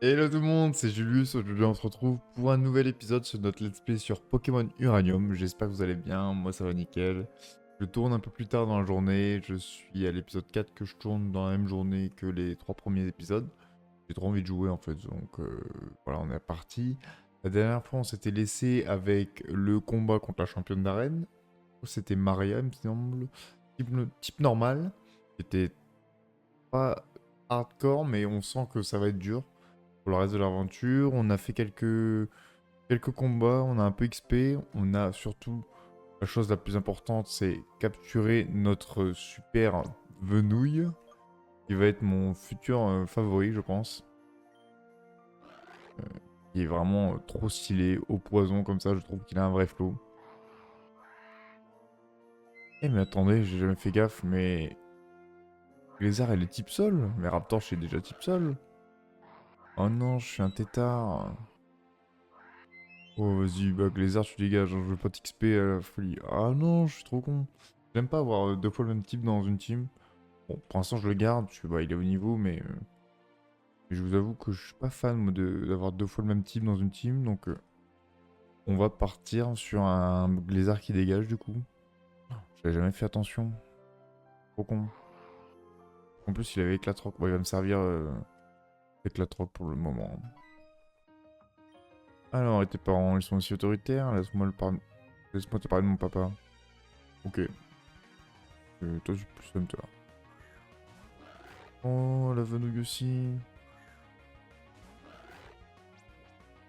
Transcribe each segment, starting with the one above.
Hello tout le monde, c'est Julius. Aujourd'hui, on se retrouve pour un nouvel épisode sur notre let's play sur Pokémon Uranium. J'espère que vous allez bien. Moi, ça va nickel. Je tourne un peu plus tard dans la journée. Je suis à l'épisode 4 que je tourne dans la même journée que les 3 premiers épisodes. J'ai trop envie de jouer en fait. Donc voilà, on est parti. La dernière fois, on s'était laissé avec le combat contre la championne d'arène. C'était Maria, il me semble. Type normal. C'était pas hardcore, mais on sent que ça va être dur pour le reste de l'aventure. On a fait quelques combats, on a un peu XP, on a surtout la chose la plus importante, c'est capturer notre super Venouille, qui va être mon futur favori, je pense. Il est vraiment trop stylé, au poison comme ça, je trouve qu'il a un vrai flow. Eh mais attendez, j'ai jamais fait gaffe, mais Lézard elle est type sol, mais Raptor je suis déjà type sol. Oh non, je suis un tétard. Oh, vas-y, bah, Lézard, tu dégages, hein, je veux pas t'XP à la folie. Ah non, je suis trop con. J'aime pas avoir deux fois le même type dans une team. Bon, pour l'instant, je le garde, parce que bah, il est au niveau, mais je vous avoue que je suis pas fan moi, d'avoir deux fois le même type dans une team, donc on va partir sur un Lézard qui dégage, du coup. J'avais jamais fait attention. Trop con. En plus, il avait éclatroc. Bon, il va me servir éclatroc pour le moment. Alors, et tes parents, ils sont aussi autoritaires? Laisse-moi te parler de mon papa. Ok. Toi, tu plus comme toi. Oh, la venouille aussi.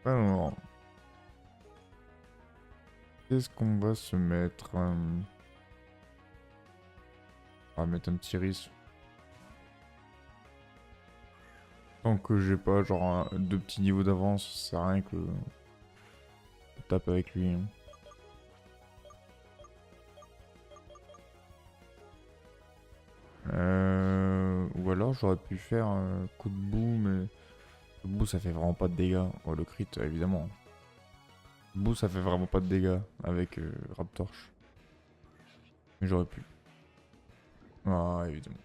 Alors, qu'est-ce qu'on va se mettre On va mettre un petit risque. Tant que j'ai pas genre deux petits niveaux d'avance, ça sert à rien que je tape avec lui. Ou alors j'aurais pu faire un coup de boue, mais coup de boue ça fait vraiment pas de dégâts. Oh, le crit, évidemment. Coup de boue ça fait vraiment pas de dégâts avec Raptorch. Mais j'aurais pu. Ah, évidemment.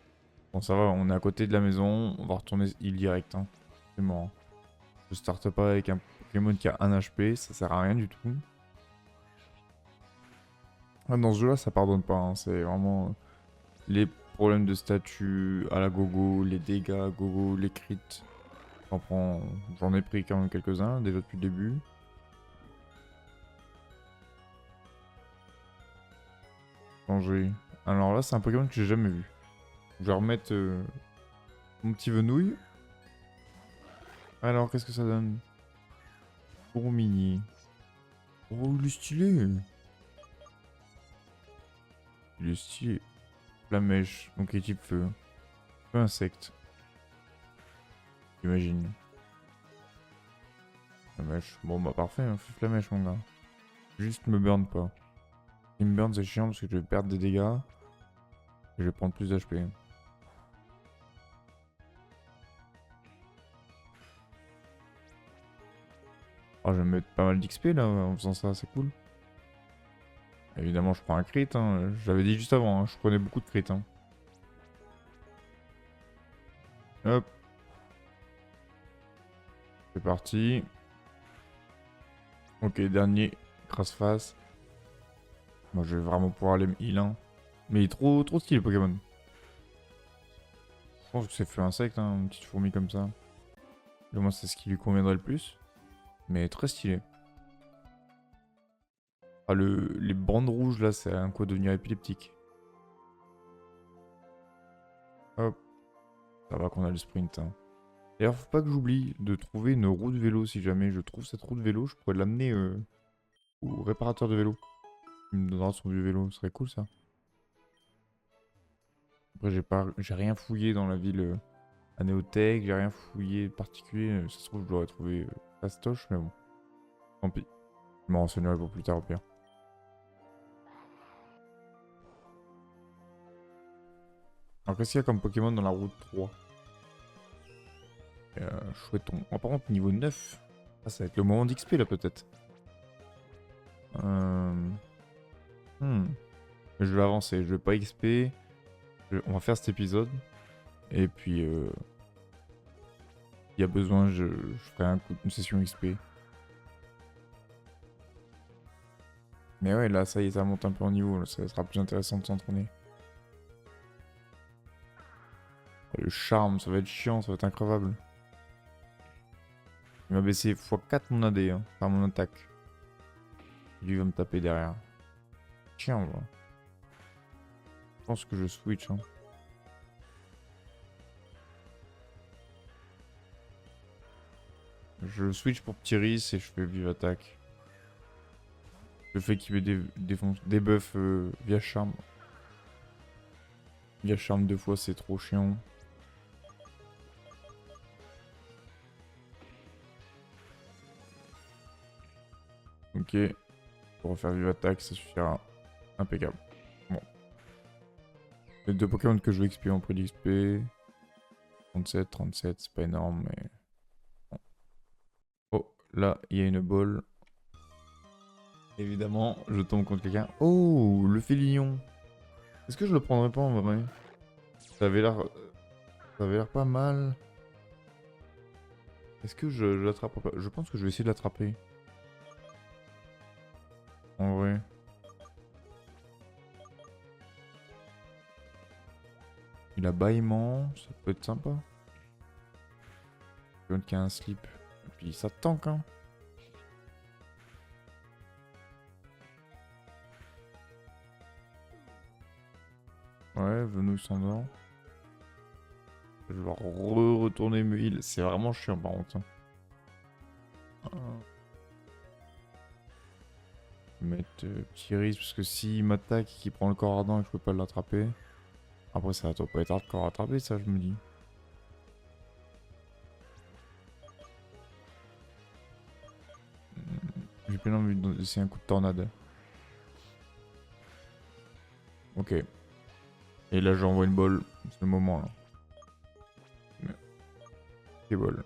Bon, ça va, on est à côté de la maison, on va retourner heal direct. Hein. C'est mort. Je starte pas avec un Pokémon qui a 1 HP, ça sert à rien du tout. Ah, dans ce jeu-là, ça pardonne pas. Hein. C'est vraiment les problèmes de statut à la gogo, les dégâts à gogo, les crits. J'en ai pris quand même quelques-uns déjà depuis le début. Changer. Alors là, c'est un Pokémon que j'ai jamais vu. Je vais remettre mon petit Venouille. Alors, qu'est-ce que ça donne? Mini. Oh, il est stylé. Il est stylé. Flamèche, donc il est type feu. Feu insecte. J'imagine. Flamèche. Bon bah parfait, hein, fais flamèche mon gars. Juste me burn pas. Il me burn c'est chiant parce que je vais perdre des dégâts. Et je vais prendre plus d'HP. Oh, je vais mettre pas mal d'XP là en faisant ça, c'est cool. Évidemment je prends un crit, hein. J'avais dit juste avant, hein, je prenais beaucoup de crit. Hein. Hop. C'est parti. Ok, dernier. Crasse face. Moi je vais vraiment pouvoir aller me heal. Hein. Mais il est trop stylé Pokémon. Je pense que c'est feu insecte, hein, une petite fourmi comme ça. Et moi c'est ce qui lui conviendrait le plus. Mais très stylé. Ah, les bandes rouges là, c'est un quoi devenir épileptique. Hop, ça va qu'on a le sprint. Hein. D'ailleurs, faut pas que j'oublie de trouver une roue de vélo si jamais je trouve cette roue de vélo, je pourrais l'amener au réparateur de vélo. Il me donnera son vieux vélo, ce serait cool ça. Après, j'ai rien fouillé dans la ville à Néotech, j'ai rien fouillé de particulier. Ça se trouve, je l'aurais trouvé fastoche, mais bon, tant pis. Je m'en renseignerai pour plus tard au pire. Alors, qu'est-ce qu'il y a comme Pokémon dans la route 3? Chouetton. Oh, par contre, niveau 9. Ah, ça va être le moment d'XP là, peut-être. Euh... hmm. Je vais avancer, je vais pas XP. On va faire cet épisode. Et puis, S'il y a besoin, je ferai une session XP. Mais ouais, là, ça y est, ça monte un peu en niveau. Là, ça sera plus intéressant de s'entraîner. Le charme, ça va être chiant, ça va être increvable. Il m'a baissé x4 mon AD, hein, par mon attaque. Lui va me taper derrière. Tiens, moi. Je pense que je switch. Hein. Je switch pour Ptiris et je fais vive attaque. Le fait qu'il me des buffs via charme. Via charme 2 fois, c'est trop chiant. Ok. Pour refaire vive attaque, ça suffira. Impeccable. Bon. Les 2 Pokémon que je veux XP en prix d'XP. 37, 37, c'est pas énorme, mais... Bon. Oh, là, il y a une balle. Évidemment, je tombe contre quelqu'un. Oh, le félinion. Est-ce que je le prendrais pas en vrai? Ça avait l'air... Ça avait l'air pas mal. Est-ce que je l'attrape pas? Je pense que je vais essayer de l'attraper. En vrai. Il a bâillement, ça peut être sympa. Quelqu'un qui a un slip. Et puis ça tank, hein. Ouais, Venouille s'endort. Je vais retourner me heal. C'est vraiment chiant par contre. Mettre petit risque parce que s'il m'attaque et qu'il prend le corps ardent et que je peux pas l'attraper. Après ça doit pas être hardcore à attraper ça je me dis. J'ai plein envie d'essayer un coup de tornade. Ok. Et là j'envoie une balle. C'est le moment là. Ok balle.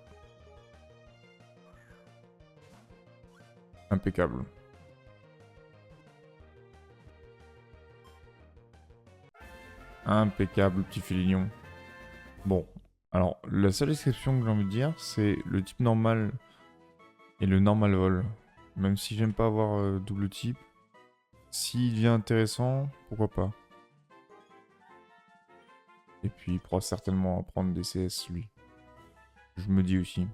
Impeccable. Impeccable petit filignon. Bon. Alors la seule exception que j'ai envie de dire c'est le type normal et le normal vol. Même si j'aime pas avoir double type. S'il devient intéressant, pourquoi pas. Et puis il pourra certainement prendre des CS lui. Je me dis aussi.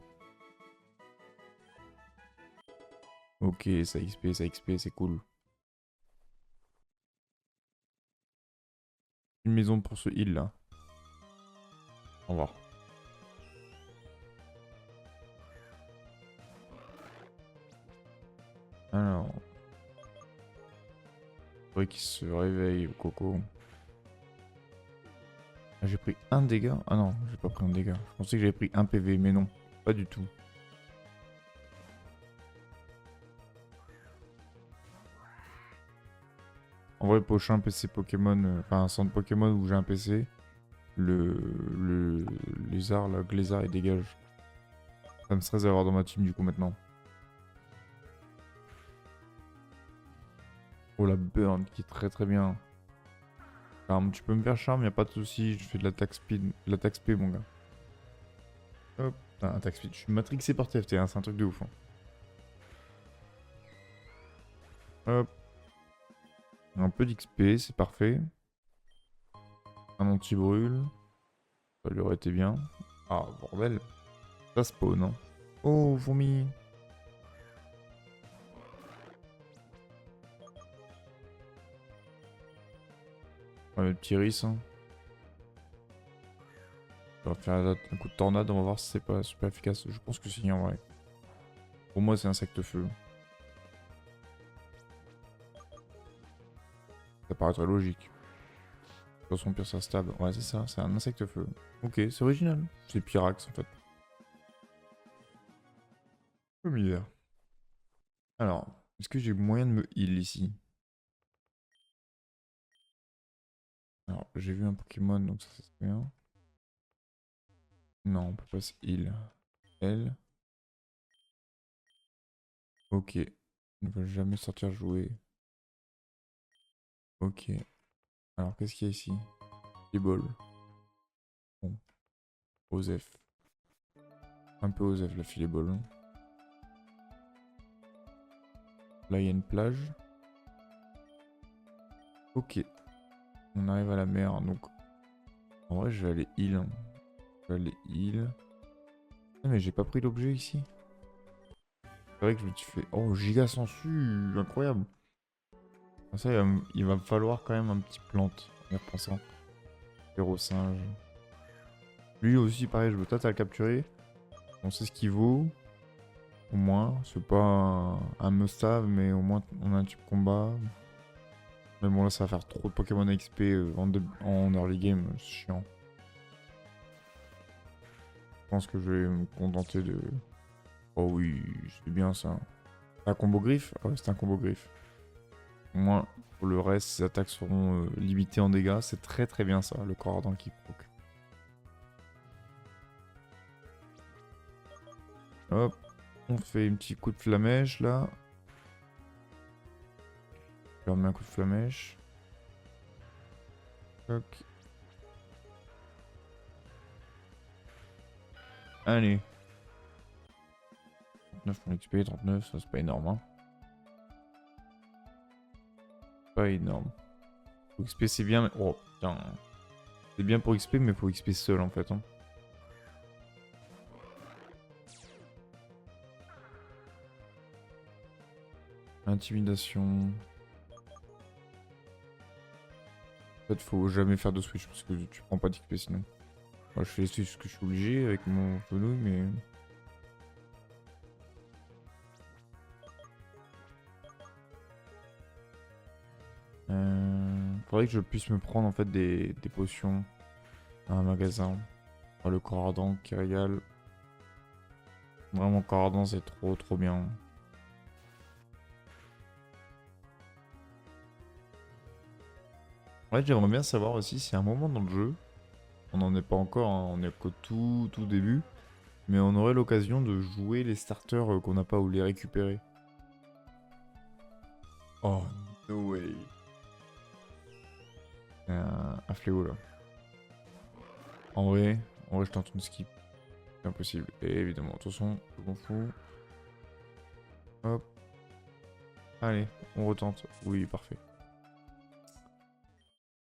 Ok, ça XP, c'est cool. Une maison pour ce heal là. Au revoir. Alors. Faudrait qu'il se réveille, Coco. Ah, j'ai pris un dégât. Ah non, j'ai pas pris un dégât. Je pensais que j'avais pris un PV, mais non. Pas du tout. En vrai, prochain PC Pokémon, enfin un centre Pokémon où j'ai un PC, le lézard, là, Glézard, il dégage. Ça me stresse d'avoir dans ma team du coup maintenant. Oh la burn qui est très très bien. Charme, tu peux me faire charme, y a pas de souci, je fais de l'attaque speed, l'attaque speed mon gars. Hop, attaque speed, je suis matrixé par TFT, hein, c'est un truc de ouf. Hein. Hop, un peu d'XP, c'est parfait. Un anti-brûle, ça lui aurait été bien. Ah bordel, ça spawn hein. Oh fourmi. On va mettre petit riz, hein. On va faire un coup de tornade, on va voir si c'est pas super efficace. Je pense que si en vrai. Pour moi c'est insecte feu. Ça paraîtrait logique. De toute façon pire ça stable. Ouais c'est ça, c'est un insecte feu. Ok, c'est original. C'est Pyrax en fait. Comme hier. Alors, est-ce que j'ai moyen de me heal ici? Alors, j'ai vu un Pokémon, donc ça c'est bien. Non, on peut pas se heal. Elle. Ok. Il ne va jamais sortir jouer. Ok. Alors, qu'est-ce qu'il y a ici? Des balles. Bon. Osef. Un peu osef la filéball. Là, il y a une plage. Ok. On arrive à la mer, donc... En vrai, je vais aller heal. Je vais aller heal. Ah, mais j'ai pas pris l'objet ici. C'est vrai que je me suis fait... Oh, giga sensu, incroyable. Ça, il va me falloir quand même un petit plante, en y repensant. Héros singe. Lui aussi, pareil, je veux peut-être à le capturer. On sait ce qu'il vaut. Au moins, c'est pas un must-have, mais au moins on a un type combat. Mais bon, là, ça va faire trop de Pokémon XP en early game, c'est chiant. Je pense que je vais me contenter de... Oh oui, c'est bien ça. Un combo griffe? Ah ouais, c'est un combo griffe. Au moins, pour le reste, ces attaques seront limitées en dégâts. C'est très très bien ça, le corps ardent qui proc. Hop, on fait un petit coup de flamèche là. Je leur mets un coup de flamèche. Toc. Allez. 39 pour XP, 39, ça c'est pas énorme hein. Pas énorme. Pour XP c'est bien mais... Oh putain. C'est bien pour XP mais pour XP seul en fait hein. Intimidation. En fait faut jamais faire de switch parce que tu prends pas d'XP sinon. Moi je fais les switch parce que je suis obligé avec mon fenouil mais... Faudrait que je puisse me prendre en fait des potions à un magasin. Oh, le corps ardent qui régale. Vraiment corps ardent c'est trop trop bien. Ouais, j'aimerais bien savoir aussi si à un moment dans le jeu, on n'en est pas encore, hein, on est qu'au tout début, mais on aurait l'occasion de jouer les starters qu'on n'a pas ou les récupérer. Oh, no way. Un fléau là. En vrai, je tente une skip. C'est impossible. Et évidemment, de toute façon, je m'en fous. Hop. Allez, on retente. Oui, parfait.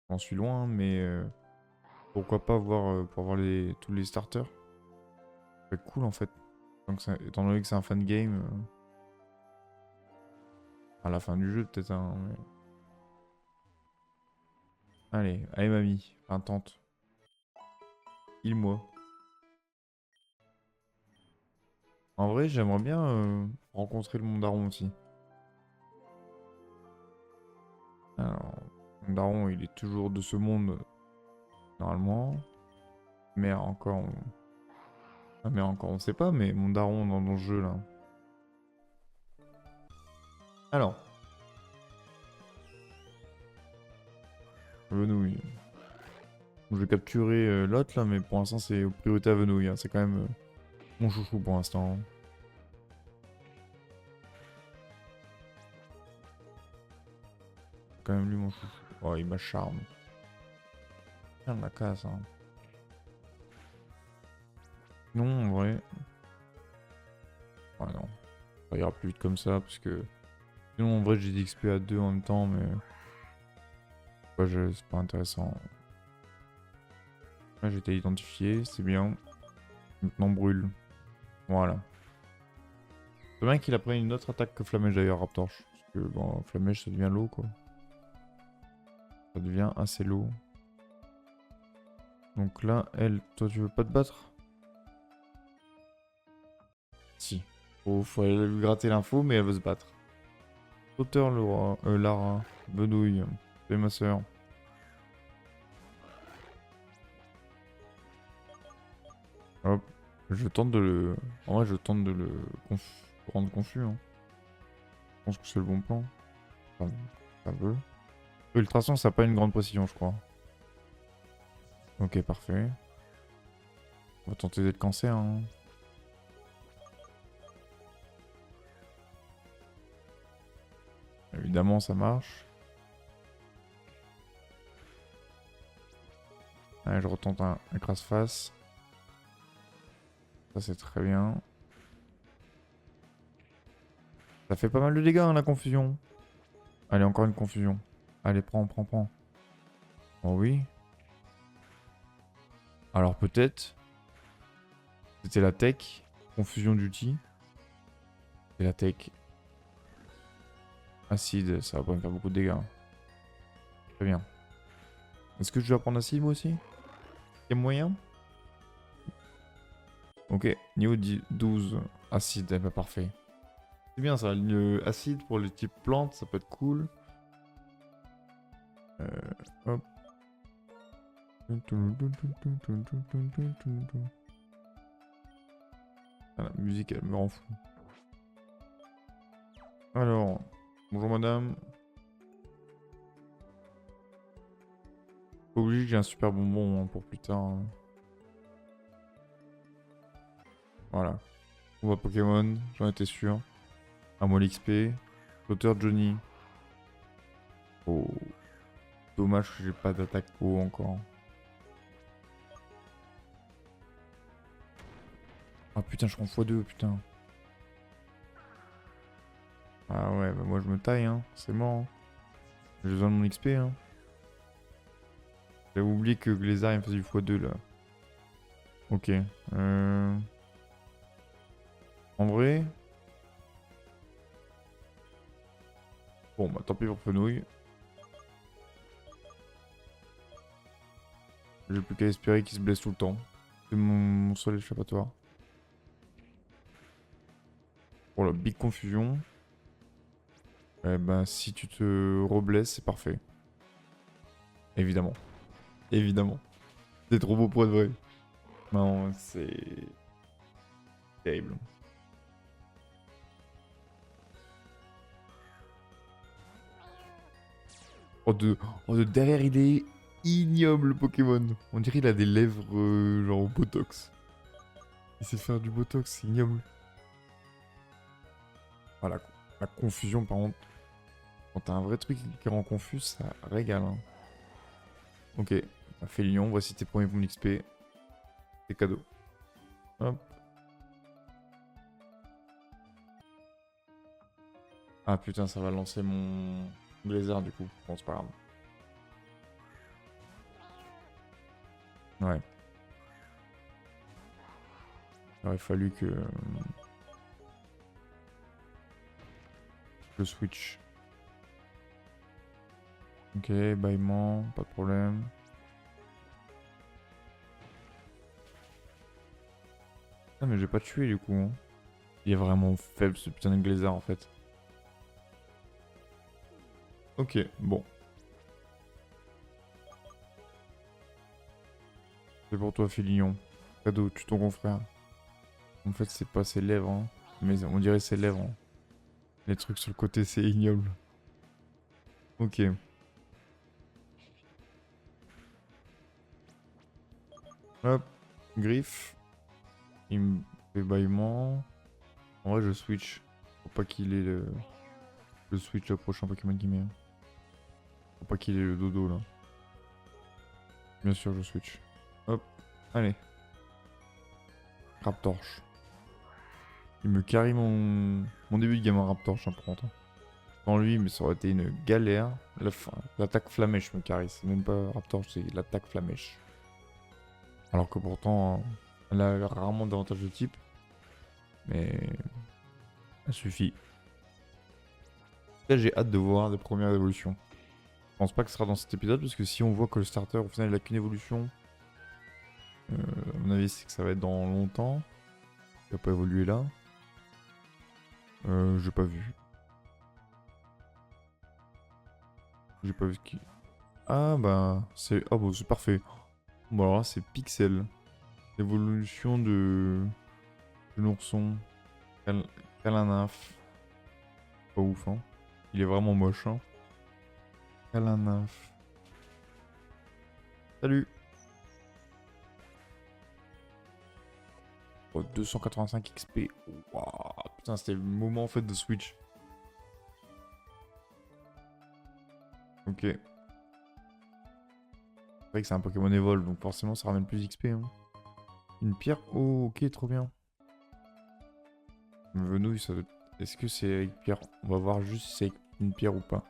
J'en suis loin, mais pourquoi pas voir pour voir tous les starters. Ça va être cool en fait. Donc, étant donné que c'est un fan game, à la fin du jeu peut-être. Hein, mais... Allez, allez mamie, enfin tente. Heal-moi. En vrai, j'aimerais bien rencontrer le Mondaron aussi. Alors, le Mondaron, il est toujours de ce monde, normalement. Mais encore, ah, mais encore, on sait pas, mais Mondaron dans le jeu, là. Alors. Venouille. Je vais capturer l'autre, là, mais pour l'instant, c'est priorité à Venouille. Hein. C'est quand même mon chouchou pour l'instant. Quand même lui, mon chouchou. Oh, il m'acharne. Tiens, la casse, hein. Non, en vrai. Ouais, non. Ça ira plus vite comme ça, parce que... Sinon, en vrai, j'ai des XP à 2 en même temps, mais... Ouais, c'est pas intéressant. Là, j'ai été identifié, c'est bien. Maintenant, brûle. Voilà. C'est bien qu'il a pris une autre attaque que Flamèche, d'ailleurs, Raptorche. Parce que, bon, Flamèche, ça devient l'eau, quoi. Ça devient assez lourd. Donc là, elle, toi tu veux pas te battre? Si. Faut aller lui gratter l'info, mais elle veut se battre. Sauteur, Lara, Bedouille, fais ma soeur. Hop. Je tente de le... En vrai, je tente de le rendre confus. Hein. Je pense que c'est le bon plan. Ça veut. Ultrason, ça n'a pas une grande précision, je crois. Ok, parfait. On va tenter d'être cancer. Hein. Évidemment, ça marche. Allez, je retente un crasse-face. Ça c'est très bien. Ça fait pas mal de dégâts hein, la confusion. Allez, encore une confusion. Allez, prends, prends, prends. Oh oui. Alors peut-être. C'était la tech. Confusion d'ulti. C'est la tech. Acide, ça va pas me faire beaucoup de dégâts. Très bien. Est-ce que je dois prendre acide moi aussi? Il y a moyen? Ok, niveau 12. Acide, eh ben parfait. C'est bien ça, le acide pour les types plantes, ça peut être cool. Hop. Ah, la musique, elle me rend fou. Alors, bonjour madame. Pas obligé que j'ai un super bonbon hein, pour plus tard. Hein. Voilà. On voit Pokémon, j'en étais sûr. À moi l'XP. L'auteur Johnny. Oh. Dommage que j'ai pas d'attaque haut encore. Ah putain, je prends x2, putain. Ah ouais, bah moi je me taille, hein. C'est mort. Hein. J'ai besoin de mon XP, hein. J'avais oublié que Glazer il me faisait du x2 là. Ok. En vrai. Bon bah tant pis pour Fenouil. J'ai plus qu'à espérer qu'il se blesse tout le temps. C'est mon seul échappatoire. Oh la big confusion. Eh ben si tu te reblesses, c'est parfait. Évidemment. Évidemment. C'est trop beau pour être vrai. Non, c'est terrible. Oh, de derrière, il est ignoble, le Pokémon. On dirait qu'il a des lèvres genre Botox. Il sait faire du Botox, c'est ignoble. Voilà, la confusion, par contre. Quand t'as un vrai truc qui rend confus, ça régale. Hein. Ok, Félion, voici tes premiers points d'XP. C'est cadeau. Hop. Ah putain, ça va lancer mon Blizzard du coup. Bon, c'est pas grave. Ouais. Il aurait fallu que je switch. Ok, bâillement, pas de problème. Ah mais j'ai pas tué du coup. Hein. Il est vraiment faible ce putain de Glazer en fait. Ok, bon. C'est pour toi Félion. Cadeau, tue ton confrère. En fait c'est pas ses lèvres, hein. Mais on dirait ses lèvres. Hein. Les trucs sur le côté c'est ignoble. Ok. Hop, griffe. Il me fait bâillement. En vrai je switch. Faut pas qu'il ait le... Je switch le prochain Pokémon qui met. Faut pas qu'il ait le dodo là. Bien sûr je switch. Hop, allez. Raptorche. Il me carry mon début de game en Raptorche hein, pour longtemps. Sans lui, mais ça aurait été une galère. L'attaque flamèche me carry. C'est même pas Raptorche, c'est l'attaque flamèche. Alors que pourtant, elle a rarement davantage de type. Mais ça suffit. Là, j'ai hâte de voir les premières évolutions. Je pense pas que ce sera dans cet épisode, parce que si on voit que le starter, au final, il a qu'une évolution, à mon avis, c'est que ça va être dans longtemps. Il va pas évoluer là. J'ai pas vu. J'ai pas vu ce qui... Ah bah, c'est... Ah bah, c'est parfait. Bon alors là, c'est Pixel. L'évolution de l'ourson. Calanaf. Pas ouf, hein. Il est vraiment moche, hein. Calanaf. Salut. Oh, 285 XP. Waouh. Putain, c'était le moment en fait de Switch. Ok. C'est vrai que c'est un Pokémon Evolve, donc forcément ça ramène plus d'XP. Hein. Une pierre. Oh, ok, trop bien. Venouille, ça doit... Est-ce que c'est avec pierre? On va voir juste si c'est avec une pierre ou pas.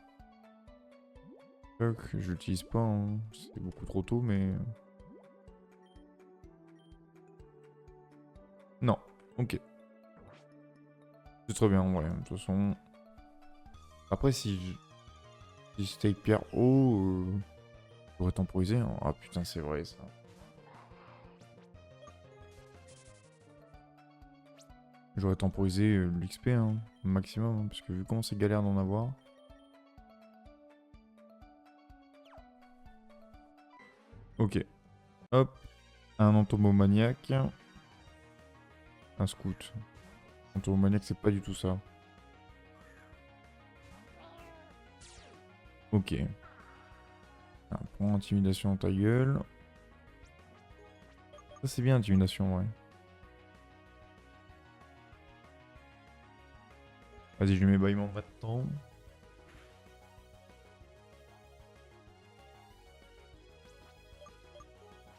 Je l'utilise pas, hein. C'est beaucoup trop tôt, mais... Non, ok. C'est très bien, ouais. De toute façon... Après, si c'était avec pierre... Oh... J'aurais temporisé, hein. Ah putain, c'est vrai, ça. J'aurais temporisé l'XP, hein, maximum, hein, parce que vu comment c'est galère d'en avoir... Ok. Hop. Un entomomaniaque. Un scout. Entomomaniaque, c'est pas du tout ça. Ok. Un point intimidation dans ta gueule. Ça, c'est bien, intimidation, ouais. Vas-y, je lui mets bâillement maintenant.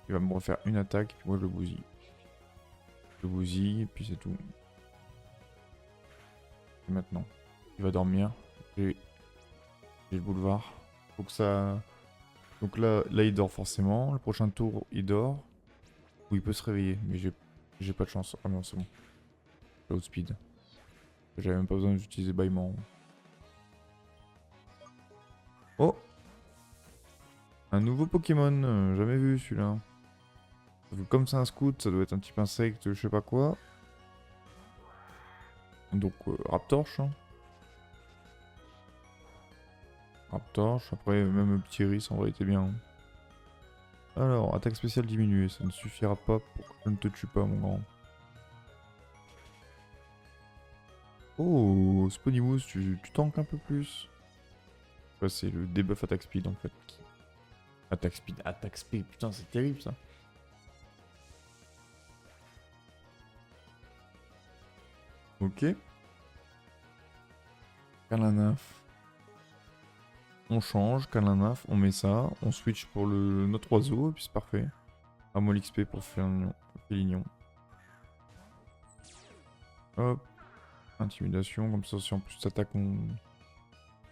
Il va me refaire une attaque, puis moi je le bousille. Je le bousille, et puis c'est tout. Et maintenant, il va dormir. J'ai le boulevard. Faut que ça... Donc là, il dort forcément. Le prochain tour, il dort. Ou il peut se réveiller, mais j'ai pas de chance. Ah non, c'est bon. J'ai outspeed. J'avais même pas besoin d'utiliser bâillement. Oh! Un nouveau Pokémon, jamais vu celui-là. Comme c'est un scout, ça doit être un type insecte, je sais pas quoi. Donc Raptorche. Hein. Raptorche, après même petit Ris en vrai était bien. Alors, attaque spéciale diminuée, ça ne suffira pas pour que je ne te tue pas mon grand. Oh, Sponymousse, tu tankes un peu plus. Ouais, c'est le debuff attaque speed en fait. Attaque speed, putain c'est terrible ça. Ok. Calanaf. On change, Calanaf, on met ça, on switch pour notre oiseau, et puis c'est parfait. À moi l'XP pour Félignon. Hop. Intimidation, comme ça si en plus t'attaques mon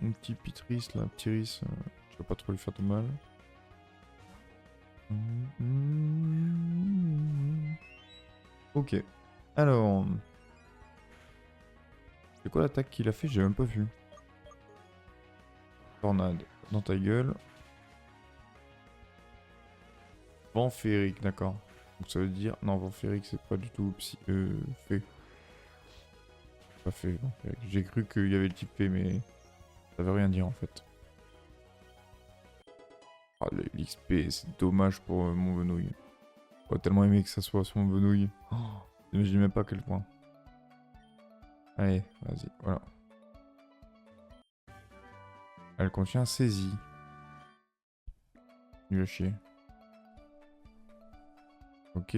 petit Pitris là, Ptiris, tu vas pas trop lui faire de mal. Ok. Alors. C'est quoi l'attaque qu'il a fait? J'ai même pas vu. Tornade. Dans ta gueule. Vent féerique, d'accord. Donc ça veut dire... Non, vent féerique, c'est pas du tout fait. Pas fait, vent féerique. J'ai cru qu'il y avait le type fait, mais... Ça veut rien dire, en fait. Ah, l'XP, c'est dommage pour mon Venouille. J'aurais tellement aimé que ça soit sur mon Venouille. Oh, mais je dis même pas à quel point. Allez, vas-y, voilà. Elle contient saisie. Nul à chier. Ok.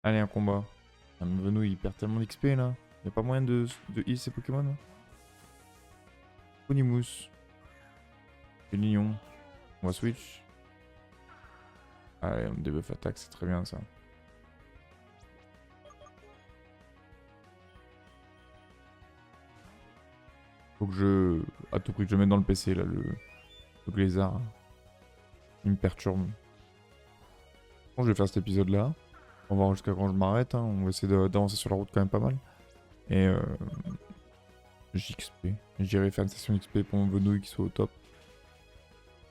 Allez, un combat. Ah, mon Venouille, il perd tellement d'XP là. Y'a pas moyen de heal ces Pokémon là. Ponymousse. Félignon. On va switch. Allez, on debuff attaque, c'est très bien ça. Faut que je... À tout prix que je mette dans le PC là, le lézard. Il me perturbe. Bon, je vais faire cet épisode là. On va voir jusqu'à quand je m'arrête. Hein. On va essayer d'avancer sur la route quand même pas mal. Et JXP. J'irai faire une session XP pour mon Venouille qui soit au top.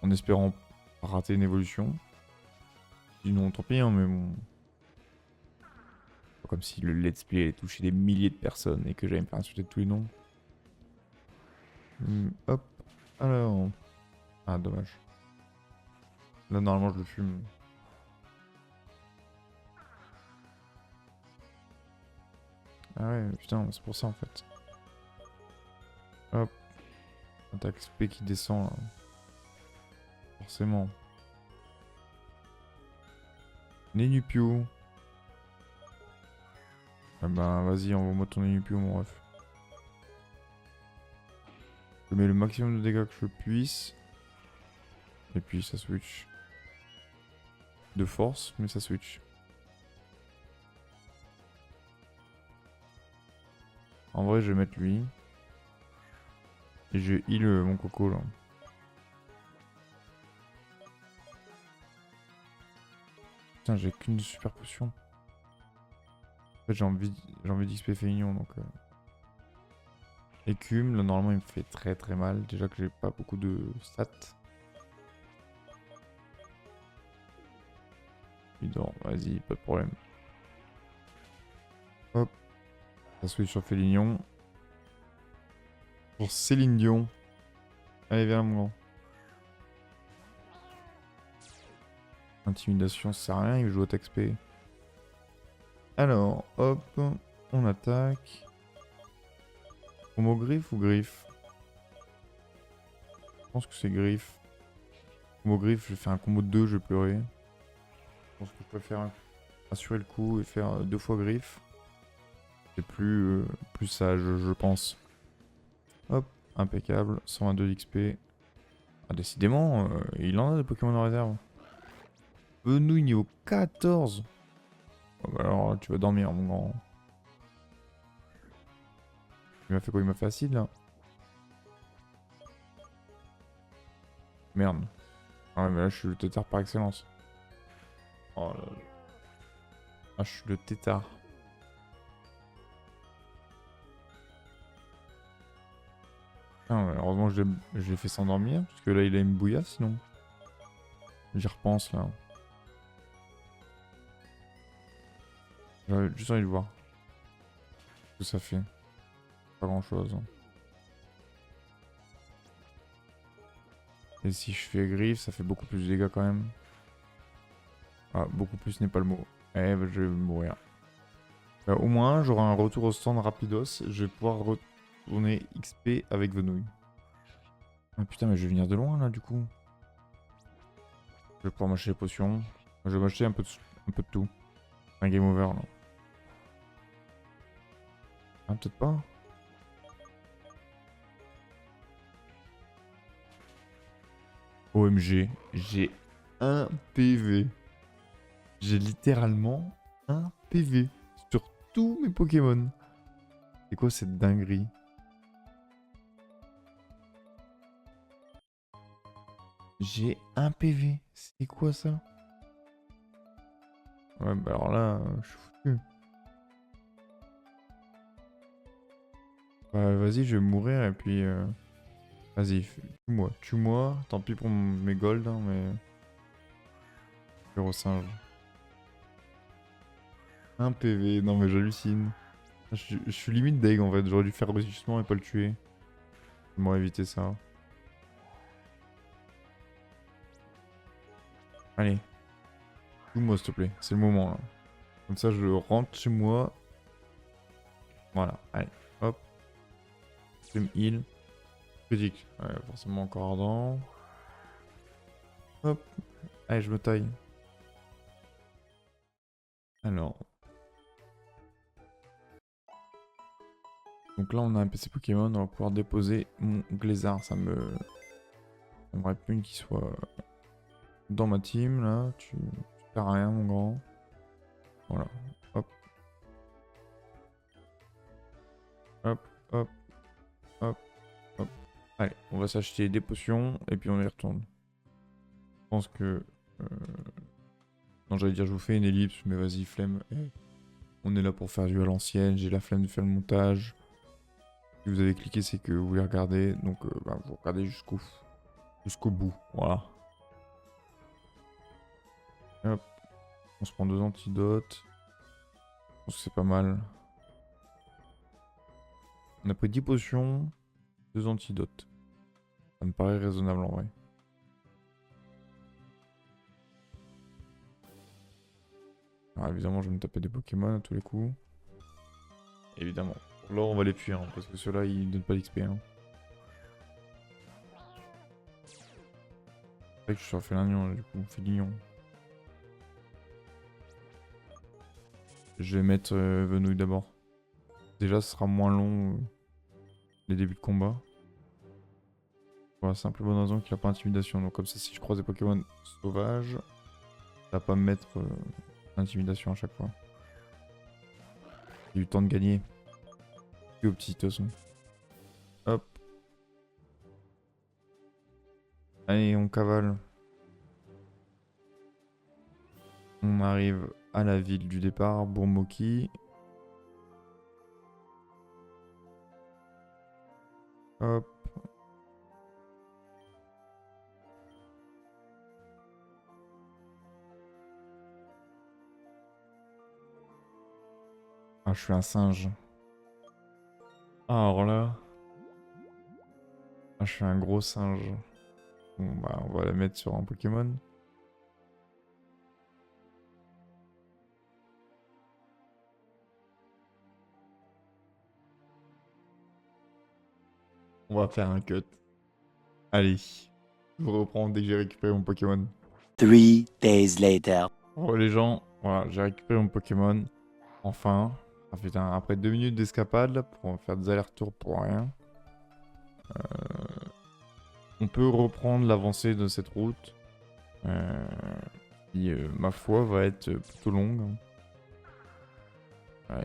En espérant rater une évolution. Sinon, tant pis, hein, mais bon. Pas comme si le let's play allait toucher des milliers de personnes et que j'allais me faire insulter de tous les noms. Hop. Alors. Ah, dommage. Là, normalement, je le fume. Ah ouais, putain, c'est pour ça en fait. Hop. Attaque SP qui descend là. Forcément. Nenupio. Ah bah vas-y, envoie-moi ton Nenupio mon ref. Je mets le maximum de dégâts que je puisse. Et puis ça switch. De force, mais ça switch. En vrai, je vais mettre lui. Et je heal mon coco là. Putain, j'ai qu'une super potion. En fait, j'ai envie d'XP Félignon donc. Écume, là normalement il me fait très très mal. Déjà que j'ai pas beaucoup de stats. Il dort, vas-y, pas de problème. Hop. Ça switch sur Félignon. Pour Céline Dion. Allez, viens mon grand. Intimidation, ça sert à rien, il joue au XP. Alors, hop, on attaque. Combo griffe ou griffe? Je pense que c'est griffe. Combo griffe, je vais faire un combo de 2, je vais pleurer. Je pense que je préfère assurer le coup et faire 2 fois griffe. C'est plus sage, je pense. Hop, impeccable, 122 d'XP. Ah, décidément, il en a des Pokémon en réserve. Venouille niveau 14. Oh, bah alors, tu vas dormir, mon grand. Il m'a fait quoi? Il m'a fait acide, là? Merde. Ah ouais, mais là, je suis le tétard par excellence. Oh là là. Ah, je suis le tétard. Ah, ouais, heureusement que je l'ai fait s'endormir, parce que là, il a une bouillasse, sinon. J'y repense, là. J'avais juste envie de voir ce que ça fait. Pas grand-chose. Et si je fais griffe, ça fait beaucoup plus de dégâts, quand même. Ah, beaucoup plus n'est pas le mot. Eh, bah, je vais mourir. Bah, au moins, j'aurai un retour au stand rapidos. Je vais pouvoir retourner XP avec Venouille. Ah putain, mais je vais venir de loin, là, du coup. Je vais pouvoir m'acheter les potions. Je vais m'acheter un peu de tout. Un game over, là. Ah, peut-être pas. OMG, j'ai un PV. J'ai littéralement un PV sur tous mes Pokémon. C'est quoi cette dinguerie? J'ai un PV. C'est quoi ça? Ouais, bah alors là, je suis foutu. Bah, vas-y, je vais mourir et puis... Vas-y, tue-moi. Tue-moi. Tant pis pour mes golds, hein, mais... Héros singe. Un PV. Non, mais j'hallucine. Je suis limite deg en fait. J'aurais dû faire résistement et pas le tuer. Ça m'aurait évité ça. Allez. Tue-moi s'il te plaît. C'est le moment là. Comme ça, je rentre chez moi. Voilà. Allez. Hop. Je me heal. Critique. Ouais, forcément encore ardent. Hop. Allez, je me taille. Alors. Donc là, on a un PC Pokémon. On va pouvoir déposer mon Glaizard. Ça me répugne qu'il soit dans ma team là. Tu sers à rien, mon grand. Voilà. Hop. Hop. Hop. Hop. Hop. Allez, on va s'acheter des potions et puis on y retourne. Je pense que... Non, j'allais dire je vous fais une ellipse, mais vas-y, flemme. On est là pour faire du à l'ancienne, j'ai la flemme de faire le montage. Si vous avez cliqué, c'est que vous voulez regarder, donc bah, vous regardez jusqu'au bout, voilà. Hop, on se prend 2 antidotes. Je pense que c'est pas mal. On a pris 10 potions, 2 antidotes. Ça me paraît raisonnable en vrai. Alors évidemment, je vais me taper des Pokémon à tous les coups. Évidemment. Là, on va les fuir, hein, parce que ceux-là, ils donnent pas d'XP. Hein. C'est vrai que je suis sur Félignon, du coup. Félignon. Je vais mettre Venouille d'abord. Déjà, ce sera moins long les débuts de combat. Pour la simple et bonne raison qu'il a pas intimidation. Donc comme ça, si je croise des Pokémon sauvages, ça va pas me mettre intimidation à chaque fois. J'ai eu le temps de gagner. Plus au petit de toute façon. Hop. Allez, on cavale. On arrive à la ville du départ, Bourmoki. Hop. Ah, je suis un singe. Ah, alors là. Ah, je suis un gros singe. Bon, bah, on va la mettre sur un Pokémon. On va faire un cut. Allez. Je vous reprends dès que j'ai récupéré mon Pokémon. 3 days later. Oh les gens, voilà, j'ai récupéré mon Pokémon. Enfin. Ah, putain, après 2 minutes d'escapade, pour faire des allers-retours pour rien. On peut reprendre l'avancée de cette route. Qui, ma foi, va être plutôt longue. Ah,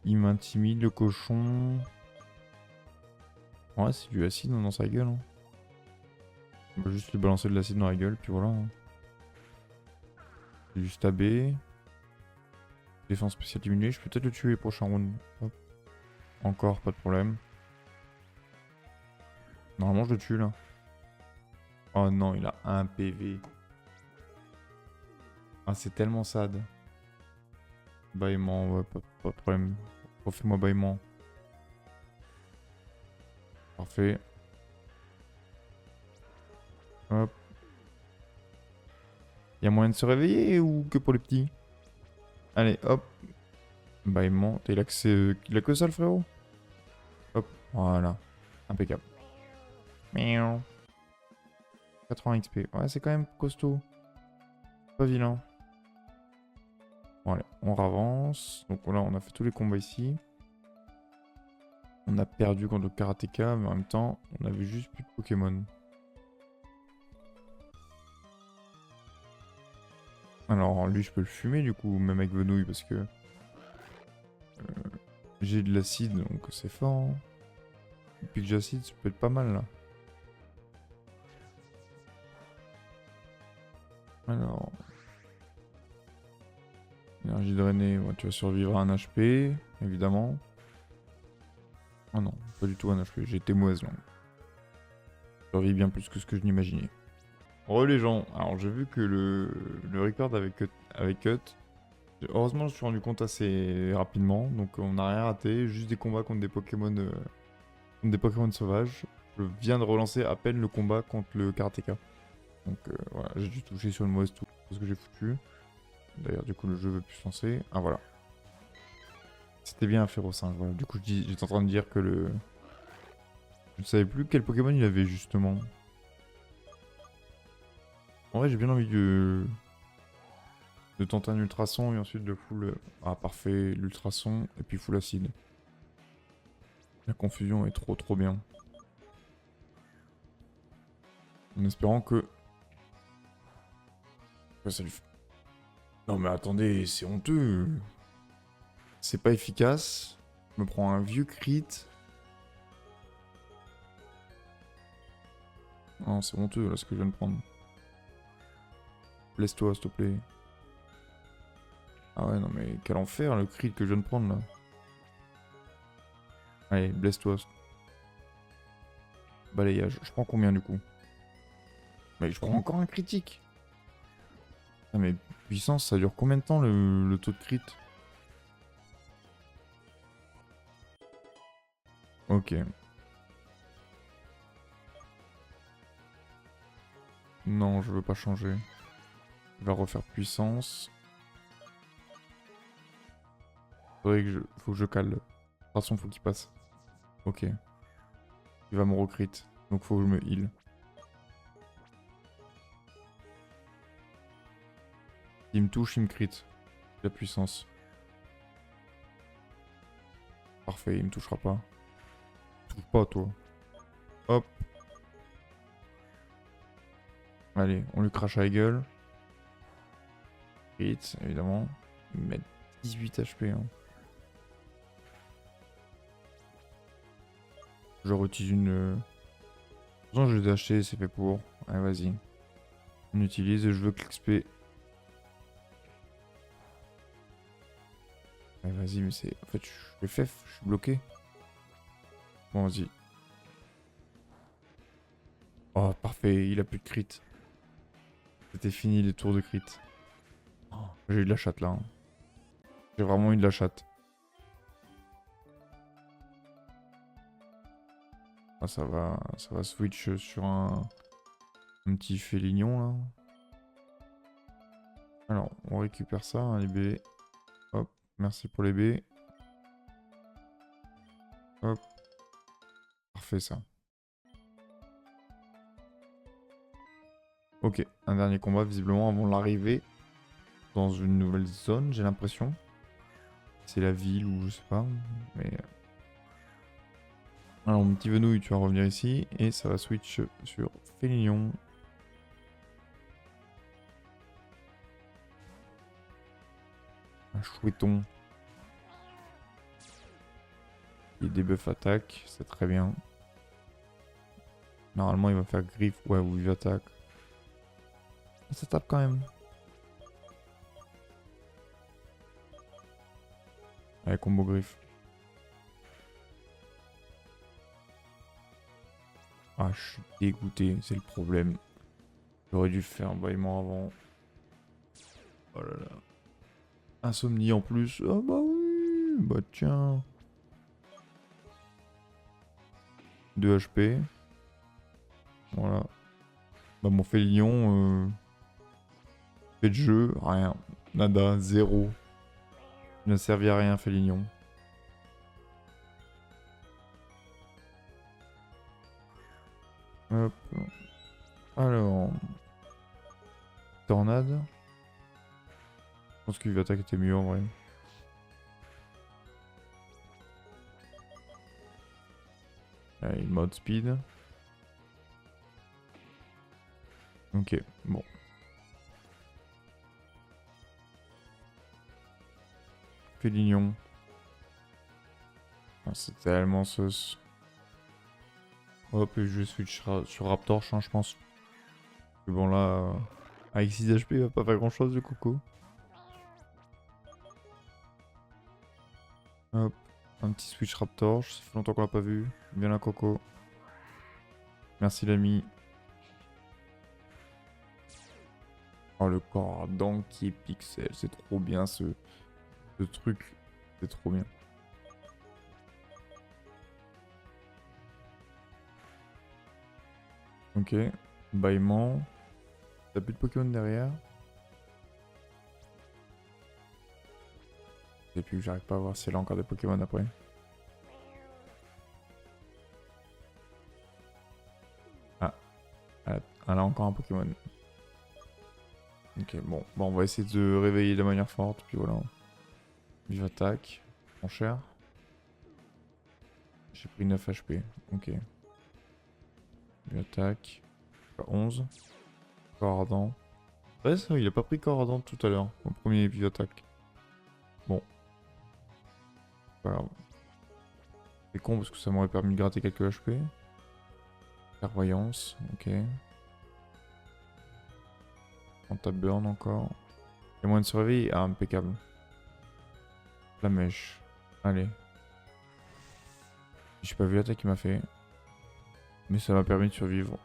il m'intimide, le cochon. Ouais, c'est du acide dans sa gueule. Hein. On va juste lui balancer de l'acide dans la gueule, puis voilà. Hein. C'est juste AB. Défense spéciale diminuée, je peux peut-être le tuer prochain round. Hop. Encore, pas de problème. Normalement, je le tue là. Oh non, il a 1 PV. Ah, c'est tellement sad. Bâillement, ouais, pas de problème. Refais-moi bâillement. Parfait. Hop. Y'a moyen de se réveiller ou que pour les petits? Allez, hop. Bâillement. Il a que ça le frérot? Hop, voilà. Impeccable. Miaou. 80 XP. Ouais, c'est quand même costaud. Pas vilain. Bon, allez, on avance. Donc là, on a fait tous les combats ici. On a perdu contre le karatéka, mais en même temps, on avait juste plus de Pokémon. Alors, lui, je peux le fumer du coup, même avec Venouille, parce que j'ai de l'acide, donc c'est fort. Hein. Et puis que j'acide, ça peut être pas mal là. Alors. Énergie drainée, ouais, tu vas survivre à un HP, évidemment. Oh non, pas du tout un HP, j'ai été mauvaise langue. Survie bien plus que ce que je n'imaginais. Oh les gens, alors j'ai vu que le record avec cut. Heureusement, je me suis rendu compte assez rapidement, donc on n'a rien raté, juste des combats contre des Pokémon sauvages. Je viens de relancer à peine le combat contre le Karateka. Donc voilà, j'ai dû toucher sur une mauvaise touche, parce que j'ai foutu. D'ailleurs, du coup, le jeu veut plus se lancer. Ah voilà. C'était bien un férocinge, voilà. Du coup, j'étais en train de dire que le... Je ne savais plus quel Pokémon il avait, justement. En vrai, j'ai bien envie de tenter un ultrason et ensuite de full... Ah, parfait, l'ultrason et puis full acide. La confusion est trop bien. En espérant que... Ouais, ça lui fait... Non mais attendez, c'est honteux. C'est pas efficace. Je me prends un vieux crit. Non, c'est honteux là ce que je viens de prendre. Laisse-toi s'il te plaît. Ah ouais, non mais quel enfer le crit que je viens de prendre là. Allez, blesse-toi. Balayage. Je prends combien du coup? Mais je prends encore un critique. Ah mais puissance, ça dure combien de temps le taux de crit? Ok. Non, je veux pas changer. Je vais refaire puissance. Faut que je cale. De toute façon, faut qu'il passe. Ok. Il va me recrit. Donc faut que je me heal. Il me touche, il me crit. La puissance. Parfait, il me touchera pas. Touche pas, toi. Hop. Allez, on lui crache à la gueule. Crit, évidemment. Il met 18 HP. Hein. Je utilise une... De toute façon, je les ai achetés, c'est fait pour. Allez, vas-y. On utilise et je veux que l'XP... Allez, vas-y, mais c'est... En fait, je suis FF, je suis bloqué. Bon, vas-y. Oh, parfait, il a plus de crit. C'était fini les tours de crit. Oh, j'ai eu de la chatte là. Hein. J'ai vraiment eu de la chatte. Ah, ça va switch sur un petit félignon là. Alors, on récupère ça, hein, les baies. Hop, merci pour les baies. Hop. Parfait ça. Ok, un dernier combat visiblement avant l'arrivée dans une nouvelle zone, j'ai l'impression. C'est la ville ou je sais pas, mais... Alors mon petit Venouille, tu vas revenir ici et ça va switch sur Félignon. Un chouetton. Il debuff attaque, c'est très bien. Normalement il va faire griffe, ouais, ou il attaque. Ça tape quand même. Allez, combo griffe. Ah, je suis dégoûté, c'est le problème. J'aurais dû faire un bâillement avant. Oh là là. Insomnie en plus. Ah bah oui, bah tiens. 2 HP. Voilà. Bah mon Félion, fait de jeu, rien. Nada, zéro. Il ne servi à rien, Félignon. Hop. Alors. Tornade. Je pense qu'il va attaquer mieux en vrai. Allez, mode speed. Ok, bon. Félignon. Ah, c'est tellement sauce. Hop, et je vais switch sur Raptor, je pense. Mais bon là, avec 6 HP, il va pas faire grand chose le coco. Hop, un petit switch Raptor, ça fait longtemps qu'on l'a pas vu. Bien la coco. Merci l'ami. Oh le corps ardent qui est pixel, c'est trop bien ce truc. C'est trop bien. Ok, bâillement. T'as plus de Pokémon derrière. Et puis j'arrive pas à voir si elle a encore des Pokémon après. Ah, elle a encore un Pokémon. Ok, bon, on va essayer de réveiller de manière forte, puis voilà. Vive attaque, mon cher. J'ai pris 9 HP, ok. Vive attaque, 11. Corps ardent. Ouais, ça, il a pas pris corps ardent tout à l'heure, au premier vive attaque. Bon. Pas grave. C'est con parce que ça m'aurait permis de gratter quelques HP. Clairvoyance, ok. Quant à burn encore. Il y a moyen de se réveiller. Ah, impeccable. La mèche. Allez. J'ai pas vu l'attaque qu'il m'a fait. Mais ça m'a permis de survivre.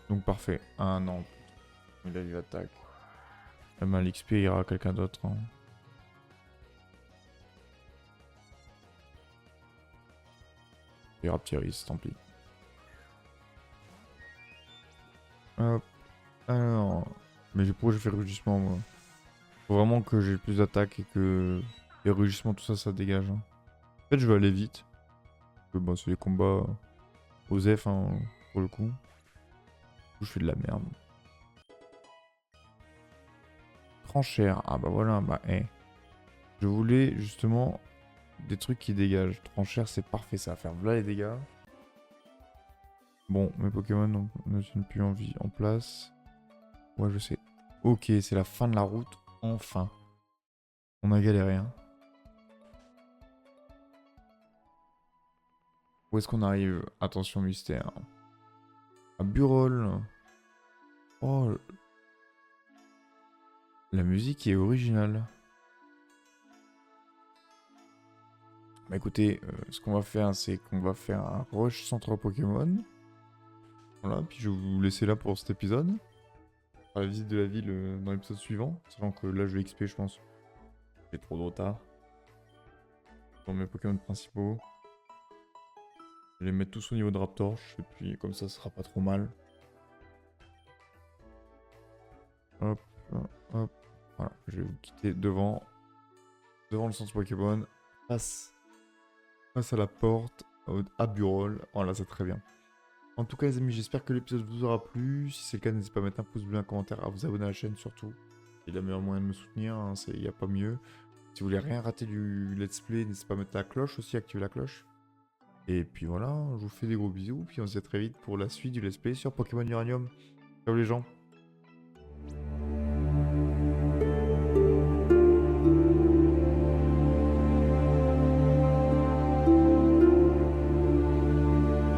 Donc parfait. Ah non. Il a eu l'attaque. L'XP ira à quelqu'un d'autre. Hein. Il ira petit risque, tant pis. Hop. Alors. Mais pourquoi j'ai fait rugissement moi? Faut vraiment que j'ai plus d'attaque et que les rugissements, tout ça, ça dégage. Hein. En fait, je veux aller vite. Parce que bon, c'est les combats aux F hein, pour le coup. Je fais de la merde. Tranchère. Ah bah voilà, bah Je voulais justement des trucs qui dégagent. Tranchère, c'est parfait, ça va faire voilà les dégâts. Bon, mes Pokémon ne tiennent plus en vie en place. Ouais, je sais. Ok, c'est la fin de la route. Enfin. On a galéré, hein. Où est-ce qu'on arrive? Attention mystère. À Burol. Oh, la musique est originale. Bah écoutez, ce qu'on va faire, c'est qu'on va faire un rush centre Pokémon. Voilà, puis je vais vous laisser là pour cet épisode. On fera la visite de la ville dans l'épisode suivant. Sachant que là, je vais XP, je pense. J'ai trop de retard. Dans mes Pokémon principaux. Je vais les mettre tous au niveau de Raptorche. Et puis comme ça sera pas trop mal. Hop, hop. Voilà, je vais vous quitter devant le centre Pokémon. Face à la porte, à Burol. Voilà, c'est très bien. En tout cas, les amis, j'espère que l'épisode vous aura plu. Si c'est le cas, n'hésitez pas à mettre un pouce bleu, un commentaire, à vous abonner à la chaîne surtout. C'est le meilleur moyen de me soutenir, hein, il n'y a pas mieux. Si vous voulez rien rater du let's play, n'hésitez pas à mettre la cloche aussi, activer la cloche. Et puis voilà, je vous fais des gros bisous, puis on se dit à très vite pour la suite du let's play sur Pokémon Uranium. Ciao les gens.